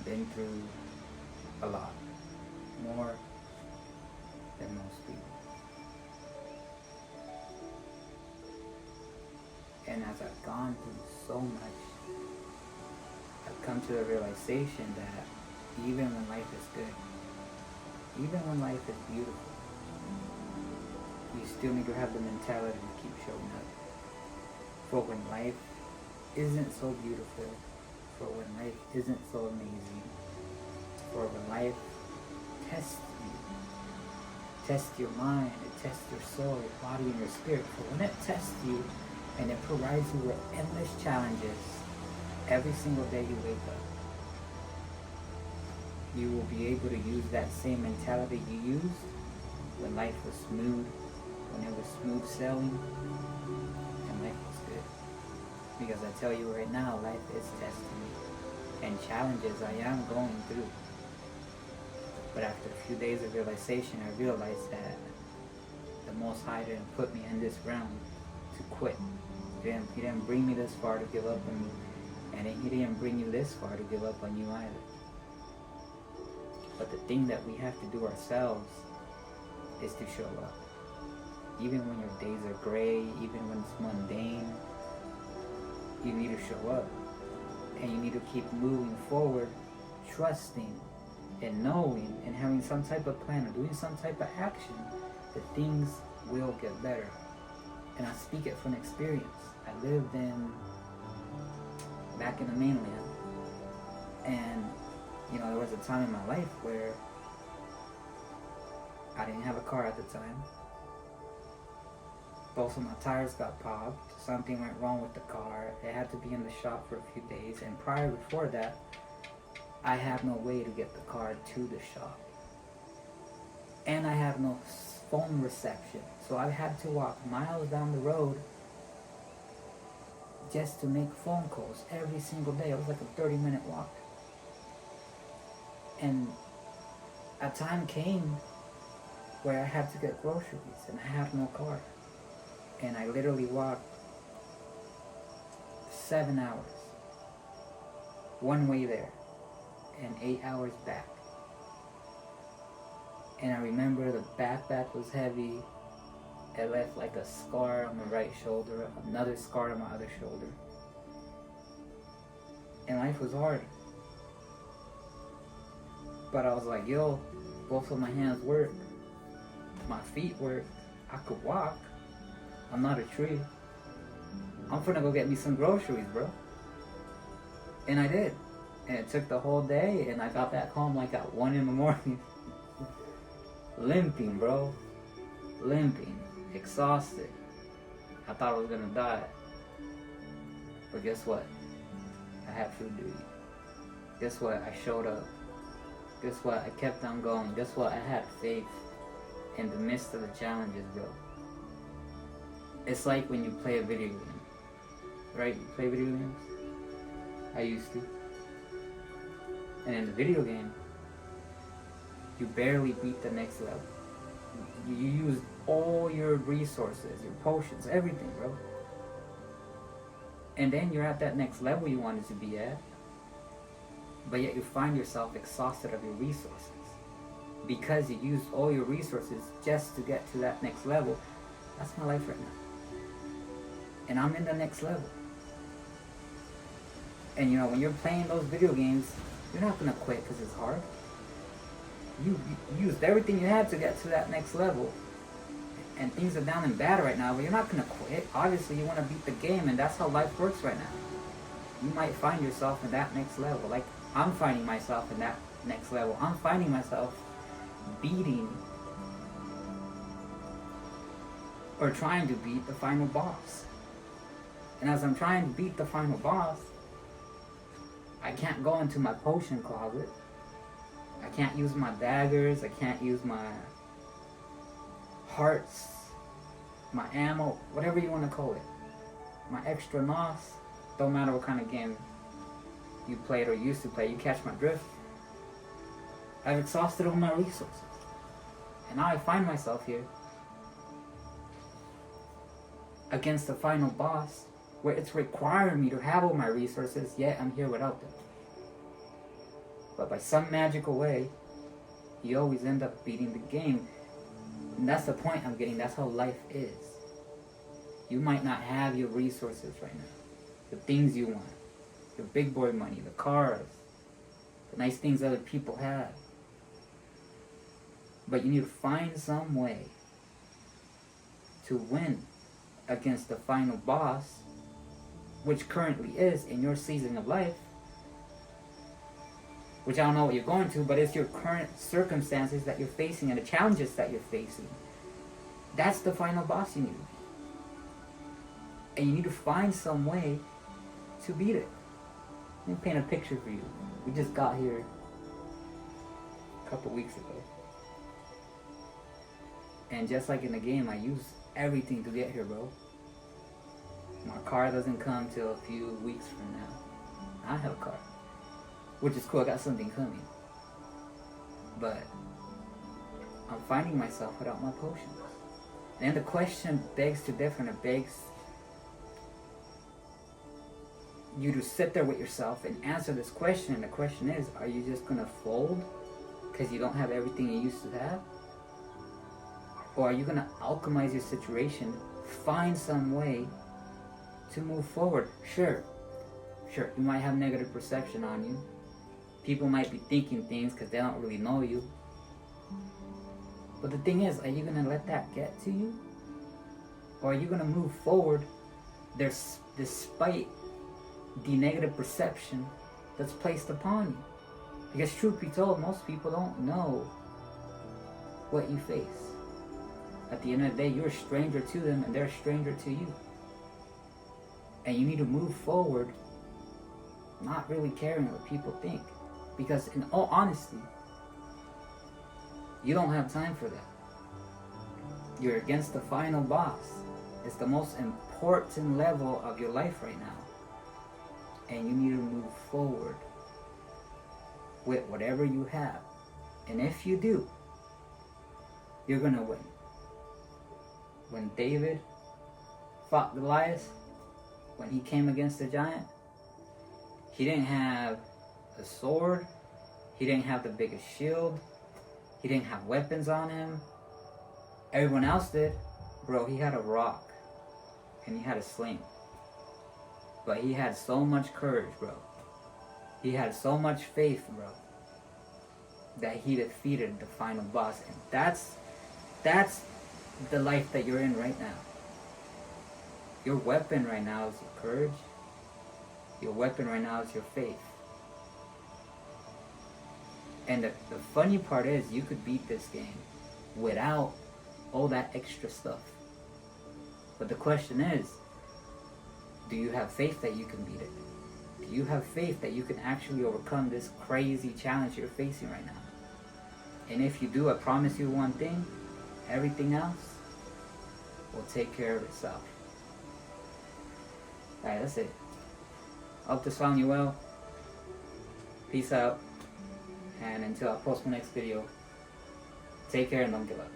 been through a lot. More than most people. And as I've gone through so much, I've come to the realization that even when life is good, even when life is beautiful, you still need to have the mentality to keep showing up. For when life isn't so beautiful, for when life isn't so amazing, for when life tests you, tests your mind, it tests your soul, your body, and your spirit. For when it tests you and it provides you with endless challenges every single day you wake up, you will be able to use that same mentality you used when life was smooth, when it was smooth sailing, and life was good. Because I tell you right now, life is testing me, and challenges I am going through. But after a few days of realization, I realized that the Most High didn't put me in this realm to quit. He didn't bring me this far to give up on me, and He didn't bring you this far to give up on you either. But the thing that we have to do ourselves is to show up. Even when your days are gray, even when it's mundane, you need to show up. And you need to keep moving forward, trusting and knowing and having some type of plan or doing some type of action that things will get better. And I speak it from experience. I lived back in the mainland, and there was a time in my life where I didn't have a car at the time. Both of my tires got popped. Something went wrong with the car. It had to be in the shop for a few days. And before that, I had no way to get the car to the shop. And I had no phone reception. So I had to walk miles down the road just to make phone calls every single day. It was like a 30-minute walk. And a time came where I had to get groceries and I had no car. And I literally walked 7 hours one way there and 8 hours back. And I remember the backpack was heavy. It left like a scar on my right shoulder, another scar on my other shoulder. And life was hard. But I was like, yo, both of my hands work. My feet work. I could walk. I'm not a tree. I'm finna go get me some groceries, bro. And I did. And it took the whole day, and I got back home like at 1 in the morning. Limping, bro. Limping. Exhausted. I thought I was gonna die. But guess what? I had food to eat. Guess what? I showed up. Guess what? I kept on going. Guess what? I had faith in the midst of the challenges, bro. It's like when you play a video game, right? You play video games? I used to. And in the video game, you barely beat the next level. You use all your resources, your potions, everything, bro. And then you're at that next level you wanted to be at, but yet you find yourself exhausted of your resources because you used all your resources just to get to that next level. That's my life right now. And I'm in the next level. And when you're playing those video games, you're not going to quit because it's hard. You used everything you had to get to that next level. And things are down and bad right now, but you're not going to quit. Obviously, you want to beat the game, and that's how life works right now. You might find yourself in that next level. Like, I'm finding myself in that next level. I'm finding myself beating or trying to beat the final boss. And as I'm trying to beat the final boss, I can't go into my potion closet. I can't use my daggers. I can't use my hearts, my ammo, whatever you want to call it. My extra nos. Don't matter what kind of game you played or used to play. You catch my drift. I've exhausted all my resources. And now I find myself here against the final boss where it's requiring me to have all my resources, yet I'm here without them. But by some magical way, you always end up beating the game. And that's the point I'm getting. That's how life is. You might not have your resources right now. The things you want. Your big boy money, the cars, the nice things other people have. But you need to find some way to win against the final boss, which currently is in your season of life, which I don't know what you're going to, but it's your current circumstances that you're facing and the challenges that you're facing. That's the final boss you need. And you need to find some way to beat it. Let me paint a picture for you. We just got here a couple weeks ago. And just like in the game, I use everything to get here, bro. My car doesn't come till a few weeks from now. I have a car, which is cool. I got something coming. But I'm finding myself without my potions. And the question begs to differ, and it begs you to sit there with yourself and answer this question. And the question is, are you just going to fold because you don't have everything you used to have? Or are you going to alchemize your situation, find some way to move forward? Sure, you might have negative perception on you. People might be thinking things because they don't really know you. But the thing is, are you going to let that get to you? Or are you going to move forward despite the negative perception that's placed upon you? Because truth be told, most people don't know what you face. At the end of the day, you're a stranger to them and they're a stranger to you. And you need to move forward not really caring what people think. Because in all honesty, you don't have time for that. You're against the final boss. It's the most important level of your life right now. And you need to move forward with whatever you have. And if you do, you're going to win. When David fought Goliath, when he came against the giant, he didn't have a sword, he didn't have the biggest shield, he didn't have weapons on him. Everyone else did. Bro, he had a rock and he had a sling. But he had so much courage, bro. He had so much faith, bro, that he defeated the final boss. And that's the life that you're in right now. Your weapon right now is your courage. Your weapon right now is your faith. And the funny part is, you could beat this game without all that extra stuff. But the question is, do you have faith that you can beat it? Do you have faith that you can actually overcome this crazy challenge you're facing right now? And if you do, I promise you one thing, everything else will take care of itself. Alright, that's it. I hope this found you well. Peace out. And until I post my next video, take care and don't give up.